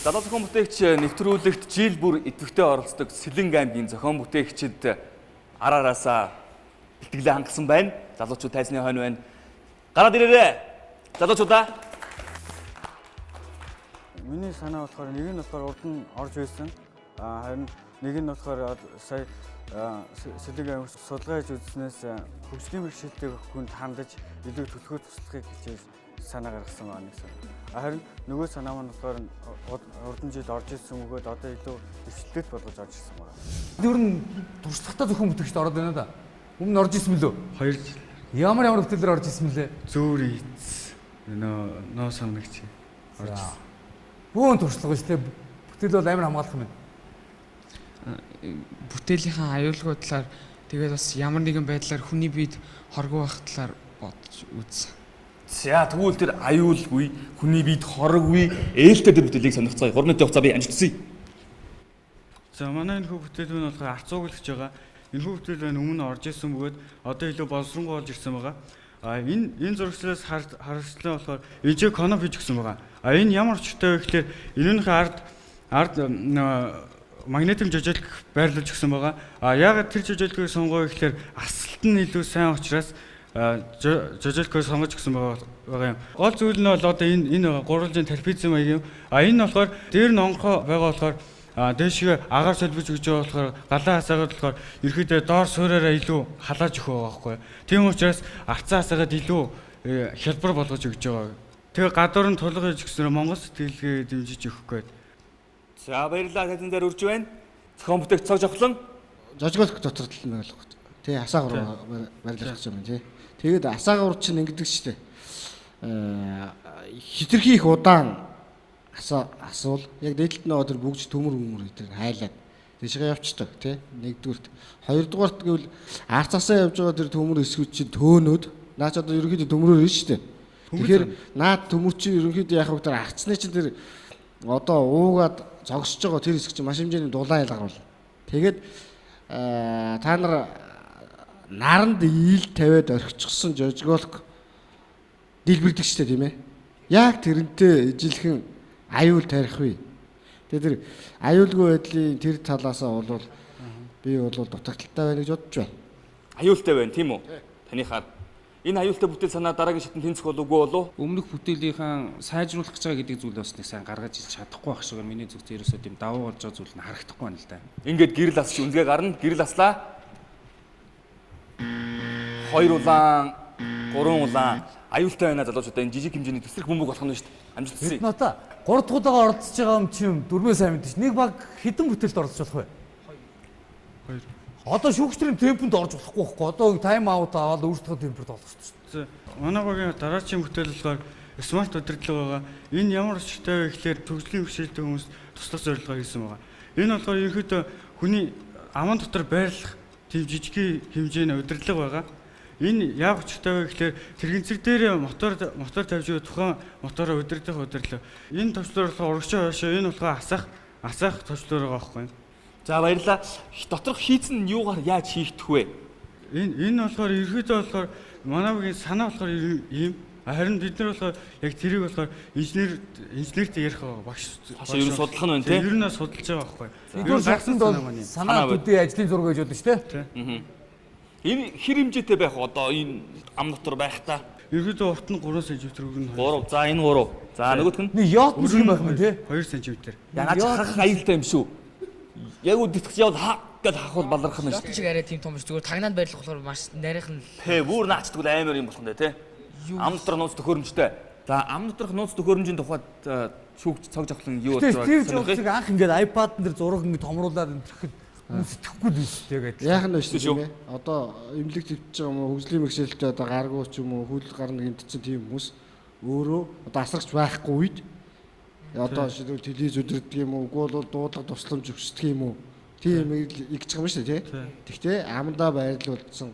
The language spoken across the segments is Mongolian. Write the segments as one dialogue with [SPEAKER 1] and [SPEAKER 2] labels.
[SPEAKER 1] Залуу зохион бүтээгч нэвтрүүлэгт жил бүр идэвхтэй оролцдог Сэлэнг аймгийн зохион бүтээгчид араараасаа бэлтгэлээ хангасан байна. Залуучууд тайзны хойно байна. Гараад ирээрэй. Залуучуудаа.
[SPEAKER 2] Миний санаа болохоор нэг нь болохоор урд нь орж байсан. Харин нэг нь болохоор сая Сэлэнг аймаг судалгаа хийж үзснээс хөгжлийн бэрхшээлтэй хүнд хандаж илүү төлхөө туслахыг хичээж санаа гаргасан байна гэсэн. Харин нөгөө санаа маань болохоор урдан жил орж ирсэн өгөөд одоо илүү эрсдэлтэй болгож орж ирсэн байна.
[SPEAKER 3] Ер нь туршлагатай зөвхөн бүтээгчд ороод байна да. Өмнө орж ирсэн мөлөө?
[SPEAKER 2] 2 жил.
[SPEAKER 3] Ямар бүтээлээр орж ирсэн мөлээ?
[SPEAKER 2] Зөөр ийц. Ноо санагч орж ирсэн.
[SPEAKER 3] Бүүн туршлага шүү дээ. Бүтээл бол амар хамгаалах юм байна.
[SPEAKER 4] Бүтээлийнхаа аюулгүй талаар тэгээд бас ямар нэгэн байдлаар хүний биед хоргоо байх талаар бодож үз.
[SPEAKER 1] За тэгвэл тэр аюулгүй, хүний биед хороггүй, ээлтэй тэр бүтээлийг сонирхцгаая. 3 минутын хугацаа би амжилтсая.
[SPEAKER 2] За манай энэ хүү бүтээл нь болохоор арц цуглаж байгаа. Энэ хүү бүтээл нь өмнө орж ирсэн бөгөөд одоо илүү боловсронгуй болж ирсэн байгаа. Энэ зурагчлаас харагдлаа болохоор ижээ коноп хийж гсэн байгаа. Энэ ямар очтой вэ гэхээр энэнийхээ ард магнетик жижиглэх байрлуулж гсэн байгаа. Яагаад тэр жижиглэхийг сонгоо гэхээр асалт нь илүү сайн учраас жижиглэхийг сонгож гсэн байгаа юм. Гол зүйл нь бол одоо энэ гурвалжийн терпизм маяг юм. Энэ нь болохоор дээр нь онгохоо байгаа болохоор дээшгээ агаар солбож өгч байгаа болохоор галаа хасаагаад болохоор ерөөдөө доор суураараа илүү халааж өгөх байгаа байхгүй. Тийм учраас арцаа хасаагаад илүү хялбар болгож өгч байгаа. Тэгээ гадуур нь тулга хийж гиснээр Монгол сэтгэлгээ дэмжиж өгөх гээд.
[SPEAKER 1] За баярлалаа тайзан дээр үрж байна. Зохион бүтээгч цаг жавхлан
[SPEAKER 5] жожголох дотор тал нь ойлгох. Тэ асаагуур барилгах гэж юм тий. Тэгээд асаагуур чинь ингэдэг шүү дээ. Хитрхи их удаан асуул яг дээдлэлт нь тэр бүгж төмөр тэр хайлаад тийшээ явцдаг тий. Нэгдүгürt. Хоёрдугаарт гэвэл арцаасаа явж байгаа тэр төмөр эсгүүч чинь төөнөд наач одоо ерөнхийдөө төмрөөр нь шүү дээ. Тэгэхээр наад төмөр чинь ерөнхийдөө яг тэр арцны чинь тэр одоо уугаад зогсож байгаа тэр хэсэг чинь маш хэмжээний дулаан ял гарвал. Тэгээд та нар наранд ийл тавиад орхичихсан жожголох дэлбэрдэг шүү дээ тийм ээ. Яг тэрнтэй ижилхэн аюул тарих вэ. Тэгээд тэр аюулгүй байдлын тэр талаасаа бол би бол дутагдaltaй байна гэж бодож байна.
[SPEAKER 1] Аюултай байна тийм үү? Танихаар энэ аюултай бүтээл санаа дараагийн шатнд тэнцэх болов уу болов?
[SPEAKER 6] Өмнөх бүтээлийнхаа сайжруулах гэж байгаа гэдэг зүйлээ бас нэг сайн гаргаж иж чадахгүй байх шиг миний зүгт ерөөсөө тийм давуу болж байгаа зүйл нь харагдахгүй байна л да.
[SPEAKER 1] Ингээд гэрэл асч үнгээ гарна. Гэрэл аслаа. 2 улаан, 3 улаан аюултай байна залуучуудаа энэ жижиг хэмжээний төсрөх бөмбөг болох нь шүү дээ. Амжилтсая.
[SPEAKER 3] Нота 3 дахь удаага оролцож байгаа юм чим 4 сайн мэдээж. Нэг баг хэдэн бүтээлд оролцож болох вэ?
[SPEAKER 2] 2.
[SPEAKER 3] Одоо шүүгчдийн темпэнд орж болохгүй байхгүй. Одоо тайм аут аваад өөрсдөө темпэнд болох шүү дээ.
[SPEAKER 2] Манай багийн дараачийн бүтээл болохоор смарт удирдлага байгаа. Энэ ямар очтой вэ гэхээр төгслийн бэрхшээлтэй хүмүүс туслах зорилгоор хийсэн байгаа. Энэ болохоор ерөнхийдөө хүний аман дотор байрлах тийм жижиг хэмжээний удирдлага байгаа. Энэ яг очтой вэ гэхээр тэрэгцэг дээр мотор тавьж байгаа тухайн мотороо удирдах удирдлага. Энэ төвчлөр болохоор урагшаа хойшоо энэ болохоор асаах төвчлөр байгаа байхгүй.
[SPEAKER 1] За баярлалаа. Доторх хийцэн нь юугаар яаж хийгдэх вэ?
[SPEAKER 2] Энэ болохоор ерөөдөө болохоор манай багийн санаа болохоор ийм. Харин бид нар болохоор яг тэрийг болохоор инженертэй ярих багш.
[SPEAKER 1] Хашаа ер нь судлах нь байна тийм.
[SPEAKER 2] Ер нь судалж байгаа байхгүй.
[SPEAKER 3] Эдгээр загсанд бол санаа төдий ажлын зураг гэж бодсон шүү дээ.
[SPEAKER 1] Энэ хэр хэмжээтэй байх одоо энэ ам дотор байх та?
[SPEAKER 2] Ерөөдөө урт нь 3 см өгнө.
[SPEAKER 1] 3. За энэ 3. За нөгөөх нь
[SPEAKER 3] Нэг яот шиг байх юм тий.
[SPEAKER 2] 2 см.
[SPEAKER 1] Янаач харах аюултай юм шүү. Яг үдэтгэж явал гэж хахуул баларх нь шүү.
[SPEAKER 4] Яалтан шиг арай тийм том зүгээр тагнаад байрлах болохоор маш нарийнх нь
[SPEAKER 1] Тэ бүр наачдгүй амар юм болох нь тий. Ам дотор нууц төхөөрөмжтэй. За ам доторх нууц төхөөрөмжийн тухайд шүүгч цаг жавхлан юу
[SPEAKER 3] бодож байгаа вэ? Анх ингээд iPad-н дээр зураг ингээд томруулаад өнтөрөхөд сэтгэхгүй л биш тэгээд.
[SPEAKER 5] Яах нь вэ тийм ээ. Одоо эмнэлэг төвчж байгаа юм уу, хөгжлийн бэрхшээлтэй одоо гаргуу ч юм уу, хөл гарна гэмтсэн тийм хүмүүс өөрөө одоо асрагч байхгүй үед одоо шийдвэл телевиз өдөрдөг юм уу, үгүй бол дуудлага тусламж өгсдөг юм уу? Тийм их ч юм шүү дээ тий. Тэгтээ амандаа байрлуулсан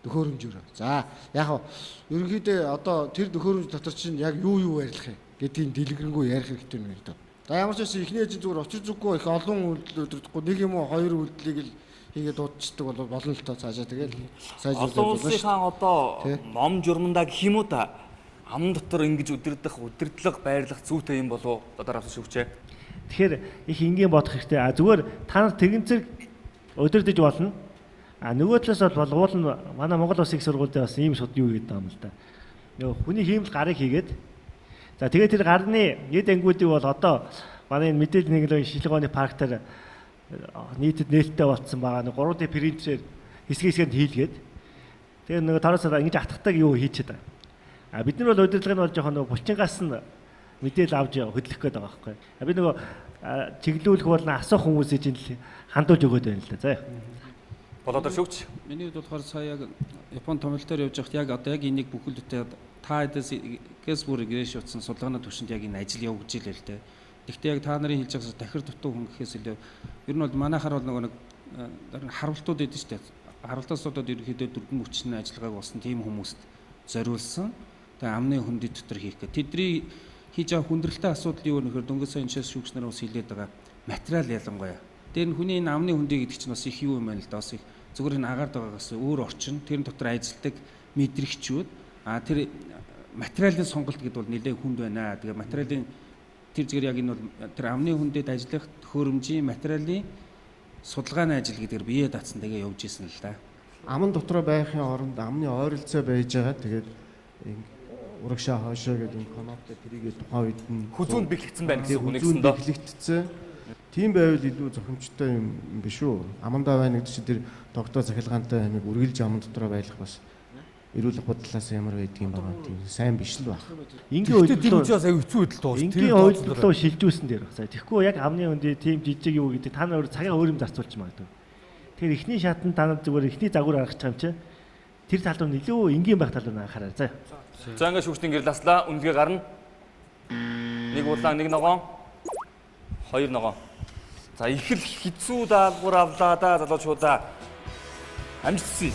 [SPEAKER 5] төхөөрөмжөөр. За яг ерөнхийдөө одоо тэр төхөөрөмж дотор чинь яг юу байрлах юм гэдгийг дэлгэрэнгүй ярих хэрэгтэй юм байна. За ямар ч байсан эхний ээжийн зүгээр очир зүггүй их олон үйлдэл өдөрдөхгүй нэг юм уу 2 үйлдэлийг л хийгээд дуудчихдаг бол болно л тоо цаашаа тэгээд сайжруулах
[SPEAKER 1] болно. Олон улсын одоо ном журмандаа гэх юм уу та ам дотор ингэж удирдах, удирдлага, байрлах зүйтэй юм болов уу? Одоо авсан шүүгчээ.
[SPEAKER 7] Тэгэхээр их энгийн бодох хэрэгтэй. Зүгээр та нар тэгэн зэрэг өдөрдөж болно. Нөгөө талаас бол уул нь манай Монгол Улсын их сургуульд бас ийм шууд юу гэдэг юм л да. Нөгөө хүний хиймэл гарыг хийгээд за тэгээд тэр гарны эд ангиудыг бол одоо манай мэдээлэл нэгэн шилгооны парк дээр нийтэд нээлттэй болцсон байгаа. 3D принтерээр хэсэг-хэсгэнд хийлгээд тэгээд нөгөө тараасаа ингэж атгахтаг юу хийчихэд байгаа. Бид нар бол удирдлага нь бол жоохон нөгөө булчингаас нь мэдээлэл авч хөдлөх гээд байгаа байхгүй. Би нөгөө чиглүүлэх болон асуух хүмүүсийг чинь хандуулж өгöd байна л да. За.
[SPEAKER 1] Болоод шүүгч.
[SPEAKER 6] Миний хувьд болохоор сая яг Япон томилтоор явж байхад яг одоо яг энийг бүхэлдээ та эдээс гэс бүр гэрээш утсан судалгааны түвшинд яг энэ ажил явагдаж илээ л дээ. Гэхдээ яг та нарын хэлж байгаас дахир дутуу хүн гэхээс илүү ер нь бол манайхаар бол нөгөө нэг харуултууд эдэн шүү дээ. Харуултаасуудад ерөнхийдөө дөрвөн мөчний ажиллагааг болсон тийм хүмүүст зориулсан. Тэгээ амны хөндөд дотор хийх гэх. Тэдний хийж байгаа хүндрэлтэй асуудал юу нөхөр дөнгөж сайн энэс шүүгч нар бас хэлээд байгаа. Материал ялангуяа. Тэр нь хүний энэ амны хөндөө гэдэг чинь бас их юу юм байна л да. Бас их зүгээр энэ агаард байгаагаас өөр орчин. Тэрэн дотор ажилладаг мэдрэгчүүд. Тэр материалын сонголт гэдэг бол нэлээд хүнд байна. Тэгээ материалын тэр зүгээр яг энэ бол тэр амны хөндөд ажиллах төхөөрөмжийн материалын судалгааны ажил гэдгээр бие даацсан тэгээ явж исэн л да.
[SPEAKER 8] Аман дотроо байхын оронд амны ойролцоо байж байгаа. Тэгээд урагшаа хоошоо гэдэг энэ коноптой тэрийг тухайн үед нь
[SPEAKER 1] Хүзүүнд бэлэгдсэн байна гэсэн үг нэгсэн доо.
[SPEAKER 8] бэлэгдсэн. Тийм байвал илүү зохимжтой юм биш үү? Амандаа байна гэдэг чинь тэр доктор захилгаантай амиг үргэлж аман дотроо байлах бас эрүүл бодлоос ямар байдгийг байгаа тийм сайн биш л баг.
[SPEAKER 7] Энгийн
[SPEAKER 3] тийм
[SPEAKER 7] үйлдэл
[SPEAKER 3] учраас аяг хэцүү байдал тоо.
[SPEAKER 7] энгийн үйлдэлөө шилжүүлсэн дээр баг. Тэгэхгүй яг амны хөндий тийм жижиг юу гэдэг та нар цагаа өөр юм зарцуулж магадгүй. Тэгэхээр эхний шатанд та нар зүгээр эхний загвар гаргах юм чи тэр тал руу илүү энгийн байх тал руу анхаарай. За.
[SPEAKER 1] За ингээд шүүгчдийн гэрласлаа. Үнэлгээ гарна. Нэг улаан, нэг ногоон. Хоёр ногоон. За их л хэцүү даалгавар авлаа да залуучуудаа. Амжилтсий.